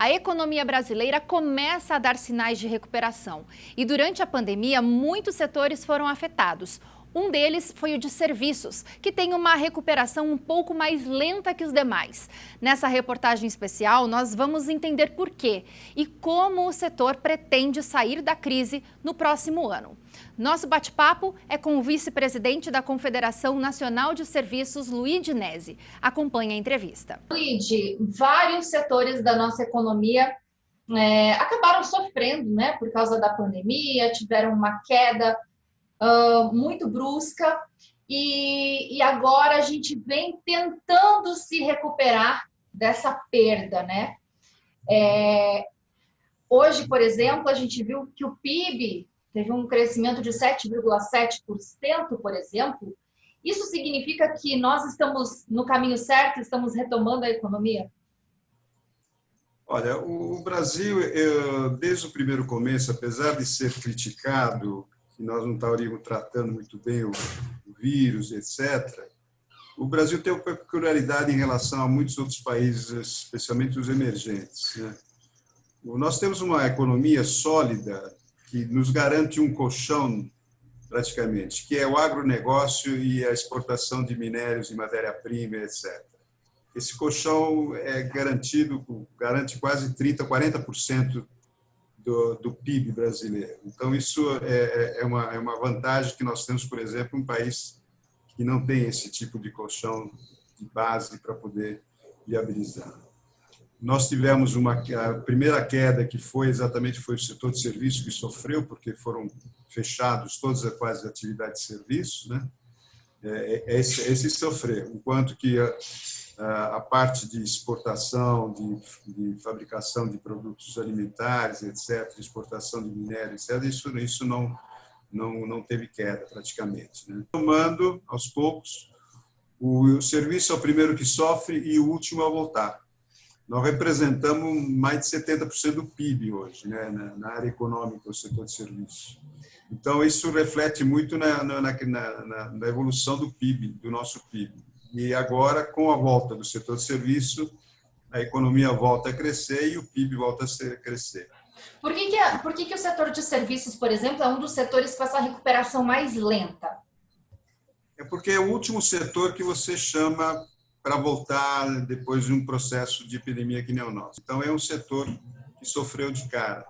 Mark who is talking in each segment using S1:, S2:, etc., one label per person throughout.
S1: A economia brasileira começa a dar sinais de recuperação. E durante a pandemia, muitos setores foram afetados. Um deles foi o de serviços, que tem uma recuperação um pouco mais lenta que os demais. Nessa reportagem especial, nós vamos entender por quê e como o setor pretende sair da crise no próximo ano. Nosso bate-papo é com o vice-presidente da Confederação Nacional de Serviços, Luide Nesi. Acompanhe a entrevista.
S2: Luide, vários setores da nossa economia acabaram sofrendo, né, por causa da pandemia, tiveram uma queda muito brusca e agora a gente vem tentando se recuperar dessa perda, né? Hoje, por exemplo, a gente viu que o PIB teve um crescimento de 7,7%, por exemplo. Isso significa que nós estamos no caminho certo, estamos retomando a economia?
S3: Olha, o Brasil, desde o primeiro começo, apesar de ser criticado, que nós não estaríamos tratando muito bem o vírus, etc., o Brasil tem uma peculiaridade em relação a muitos outros países, especialmente os emergentes, né? Nós temos uma economia sólida que nos garante um colchão, praticamente, que é o agronegócio e a exportação de minérios e matéria-prima, etc. Esse colchão é garantido, garante quase 30%, 40% do PIB brasileiro. Então, isso é uma vantagem que nós temos, por exemplo, um país que não tem esse tipo de colchão de base para poder viabilizar. Nós tivemos a primeira queda, que foi o setor de serviços que sofreu, porque foram fechados todas as quase atividades de serviços, né? Esse sofreu, enquanto que a parte de exportação, de fabricação de produtos alimentares, etc., exportação de minério, etc., isso não teve queda praticamente, né? Tomando aos poucos, o serviço é o primeiro que sofre e o último a voltar. Nós representamos mais de 70% do PIB hoje, né, na área econômica, o setor de serviços. Então, isso reflete muito na evolução do PIB, do nosso PIB. E agora, com a volta do setor de serviço, a economia volta a crescer e o PIB volta a crescer.
S2: Por que o setor de serviços, por exemplo, é um dos setores com essa recuperação mais lenta?
S3: É porque é o último setor que você chama para voltar depois de um processo de epidemia que nem o nosso. Então, é um setor que sofreu de cara.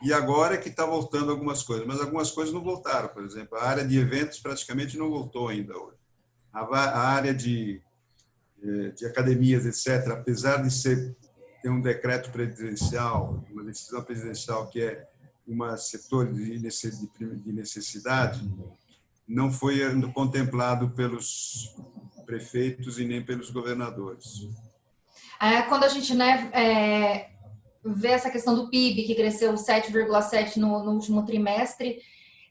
S3: E agora é que está voltando algumas coisas, mas algumas coisas não voltaram. Por exemplo, a área de eventos praticamente não voltou ainda hoje. A área de academias, etc., apesar de ter um decreto presidencial, uma decisão presidencial que é um setor de necessidade, não foi contemplado pelos prefeitos e nem pelos governadores.
S2: Quando a gente vê essa questão do PIB, que cresceu 7,7% no último trimestre,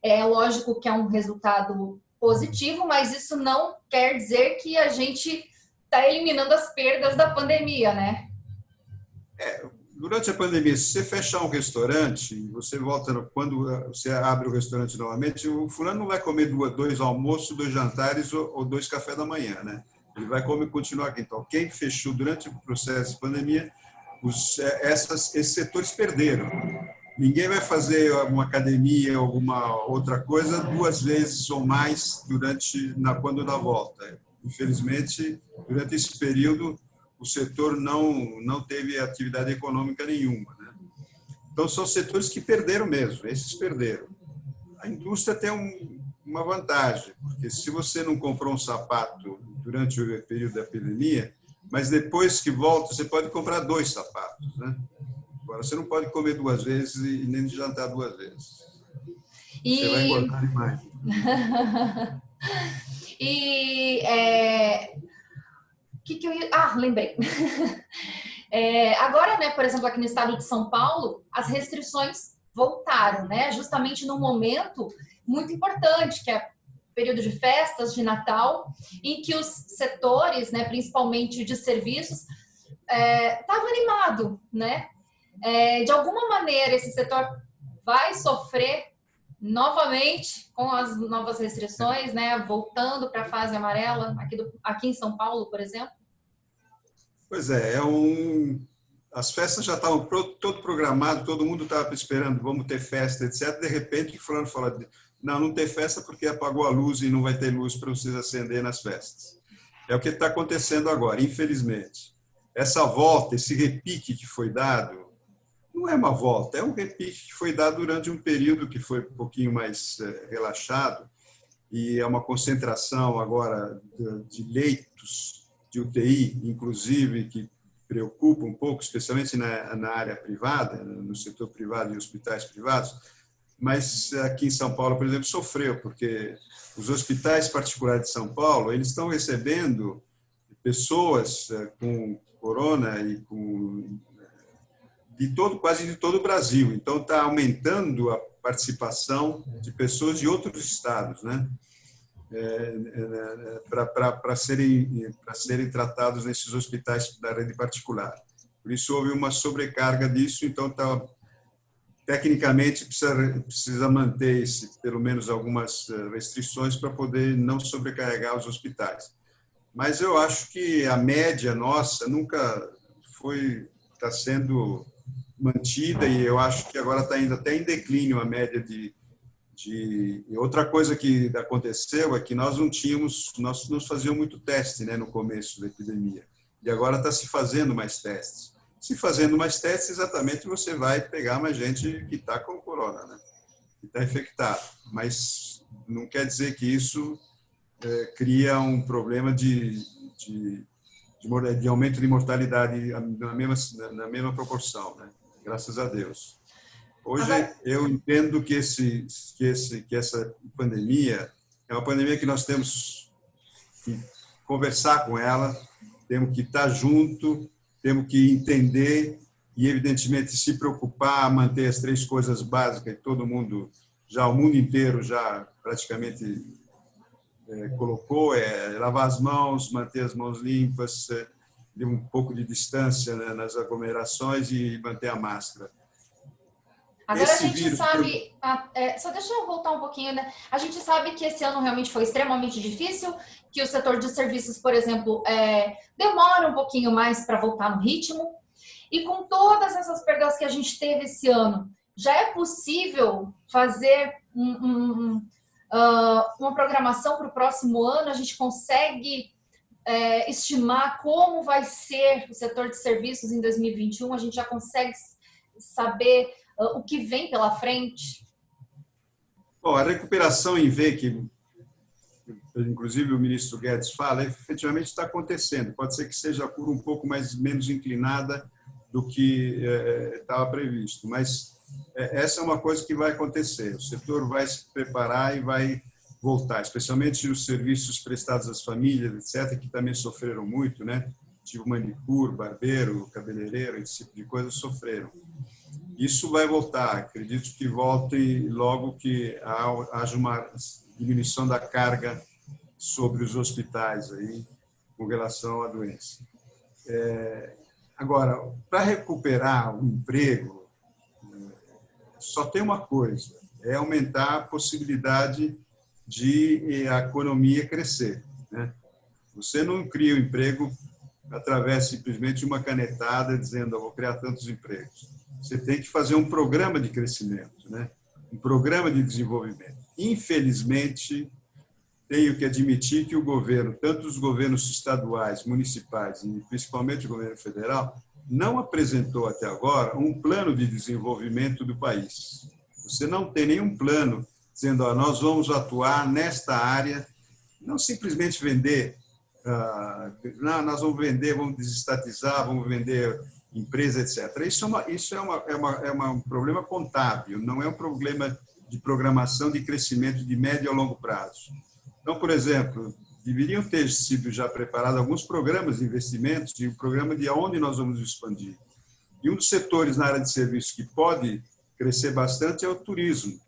S2: é lógico que é um resultado positivo, mas isso não quer dizer que a gente está eliminando as perdas da pandemia, né?
S3: Durante a pandemia, se você fechar um restaurante, você volta, quando você abre o restaurante novamente, o fulano não vai comer dois almoços, 2 jantares ou 2 cafés da manhã, né? Ele vai continuar aqui. Então, quem fechou durante o processo de pandemia, esses setores perderam. Ninguém vai fazer uma academia ou alguma outra coisa 2 vezes ou mais quando dá volta. Infelizmente, durante esse período, o setor não teve atividade econômica nenhuma, né? Então, são setores que perderam mesmo, esses perderam. A indústria tem uma vantagem, porque se você não comprou um sapato durante o período da epidemia, mas depois que volta, você pode comprar 2 sapatos, né? Agora, você não pode comer 2 vezes e nem jantar 2 vezes. Você vai engordar demais.
S2: Lembrei. Agora, né, por exemplo, aqui no estado de São Paulo, as restrições voltaram, né? Justamente num momento muito importante, que é o período de festas, de Natal, em que os setores, né, principalmente de serviços, estavam animados, né? De alguma maneira, esse setor vai sofrer novamente com as novas restrições, né? Voltando para a fase amarela, aqui em São Paulo, por exemplo?
S3: Pois é, as festas já estavam todo programado, todo mundo estava esperando, vamos ter festa, etc. De repente, o fulano fala, não tem festa porque apagou a luz e não vai ter luz para vocês acender nas festas. É o que está acontecendo agora, infelizmente. Essa volta, esse repique que foi dado, não é uma volta, é um repique que foi dado durante um período que foi um pouquinho mais relaxado, e é uma concentração agora de leitos de UTI, inclusive, que preocupa um pouco, especialmente na área privada, no setor privado e hospitais privados, mas aqui em São Paulo, por exemplo, sofreu, porque os hospitais particulares de São Paulo, eles estão recebendo pessoas com corona e com quase de todo o Brasil. Então, está aumentando a participação de pessoas de outros estados, né? Para serem tratados nesses hospitais da rede particular. Por isso, houve uma sobrecarga disso, então, tecnicamente, precisa manter pelo menos algumas restrições para poder não sobrecarregar os hospitais. Mas eu acho que a média nossa nunca está sendo mantida, e eu acho que agora está indo até em declínio a média E outra coisa que aconteceu é que nós não fazíamos muito teste, né, no começo da epidemia, e agora está se fazendo mais testes. Se fazendo mais testes, exatamente você vai pegar mais gente que está com corona, né, que está infectado, mas não quer dizer que isso cria um problema de aumento de mortalidade na mesma proporção, né? Graças a Deus. Hoje eu entendo que essa pandemia é uma pandemia que nós temos que conversar com ela, temos que estar junto, temos que entender e, evidentemente, se preocupar, manter as 3 coisas básicas que o mundo inteiro já praticamente colocou, lavar as mãos, manter as mãos limpas, de um pouco de distância, né, nas aglomerações, e manter a máscara.
S2: Agora a gente sabe, só deixa eu voltar um pouquinho, né? A gente sabe que esse ano realmente foi extremamente difícil, que o setor de serviços, por exemplo, demora um pouquinho mais para voltar no ritmo. E com todas essas perdas que a gente teve esse ano, já é possível fazer uma programação para o próximo ano? A gente consegue estimar como vai ser o setor de serviços em 2021? A gente já consegue saber o que vem pela frente?
S3: Bom, a recuperação em V, que inclusive o ministro Guedes fala, efetivamente está acontecendo. Pode ser que seja a curva um pouco menos inclinada do que estava previsto, mas essa é uma coisa que vai acontecer. O setor vai se preparar e vai voltar, especialmente os serviços prestados às famílias, etc., que também sofreram muito, né? Tipo manicure, barbeiro, cabeleireiro, esse tipo de coisa sofreram. Isso vai voltar, acredito que volte logo que haja uma diminuição da carga sobre os hospitais aí, com relação à doença. Agora, para recuperar o emprego, só tem uma coisa, é aumentar a possibilidade de a economia crescer, né? Você não cria o emprego através simplesmente de uma canetada dizendo, eu vou criar tantos empregos. Você tem que fazer um programa de crescimento, né? Um programa de desenvolvimento. Infelizmente, tenho que admitir que o governo, tanto os governos estaduais, municipais e principalmente o governo federal, não apresentou até agora um plano de desenvolvimento do país. Você não tem nenhum plano dizendo, nós vamos atuar nesta área, não simplesmente vender, nós vamos vender, vamos desestatizar, vamos vender empresa, etc. Isso é um problema contábil, não é um problema de programação de crescimento de médio a longo prazo. Então, por exemplo, deveriam ter sido já preparados alguns programas de investimentos e o programa de onde nós vamos expandir. E um dos setores na área de serviços que pode crescer bastante é o turismo.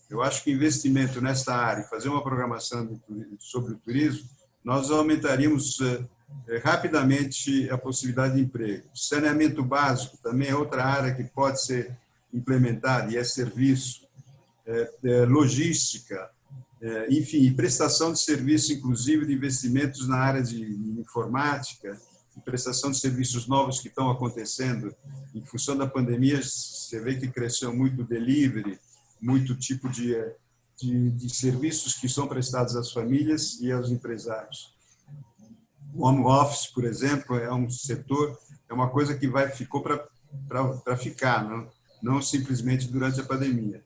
S3: Eu acho que investimento nesta área, fazer uma programação sobre o turismo, nós aumentaríamos rapidamente a possibilidade de emprego. Saneamento básico também é outra área que pode ser implementada, e é serviço, logística, enfim, prestação de serviço, inclusive de investimentos na área de informática, prestação de serviços novos que estão acontecendo em função da pandemia, você vê que cresceu muito o delivery, muito tipo de serviços que são prestados às famílias e aos empresários. O home office, por exemplo, é um setor, é uma coisa que ficou para ficar, não simplesmente durante a pandemia.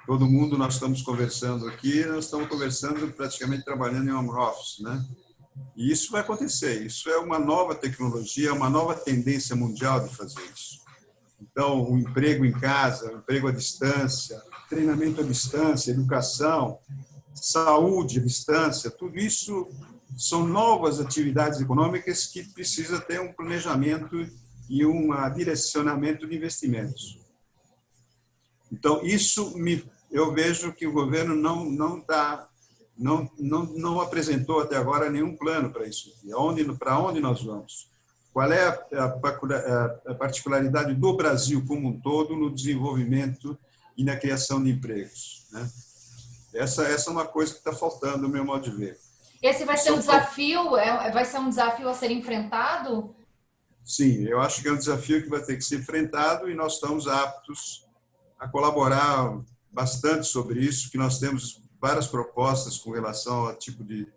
S3: Todo mundo, nós estamos conversando aqui, nós estamos conversando praticamente trabalhando em home office, né? E isso vai acontecer, isso é uma nova tecnologia, uma nova tendência mundial de fazer isso. Então, o emprego em casa, o emprego à distância, treinamento à distância, educação, saúde à distância, tudo isso são novas atividades econômicas que precisam ter um planejamento e um direcionamento de investimentos. Então, eu vejo que o governo não apresentou até agora nenhum plano para isso. Para onde nós vamos? Qual é a particularidade do Brasil como um todo no desenvolvimento e na criação de empregos, né? Essa é uma coisa que está faltando, no meu modo de ver.
S2: Esse vai ser um desafio? Vai ser um desafio a ser enfrentado?
S3: Sim, eu acho que é um desafio que vai ter que ser enfrentado e nós estamos aptos a colaborar bastante sobre isso, que nós temos várias propostas com relação ao tipo de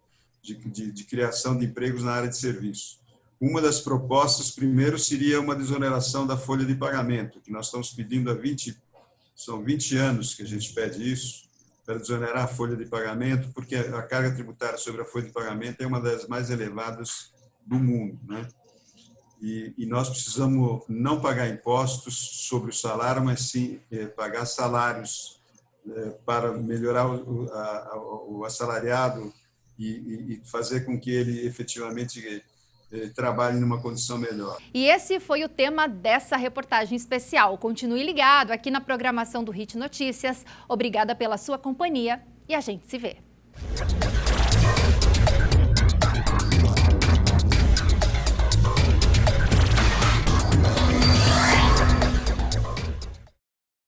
S3: criação de empregos na área de serviço. Uma das propostas, primeiro, seria uma desoneração da folha de pagamento, que nós estamos pedindo são 20 anos que a gente pede isso, para desonerar a folha de pagamento, porque a carga tributária sobre a folha de pagamento é uma das mais elevadas do mundo, né? E nós precisamos não pagar impostos sobre o salário, mas sim pagar salários para melhorar o assalariado e fazer com que ele efetivamente trabalhe numa condição melhor.
S1: E esse foi o tema dessa reportagem especial. Continue ligado aqui na programação do HIT Notícias. Obrigada pela sua companhia e a gente se vê.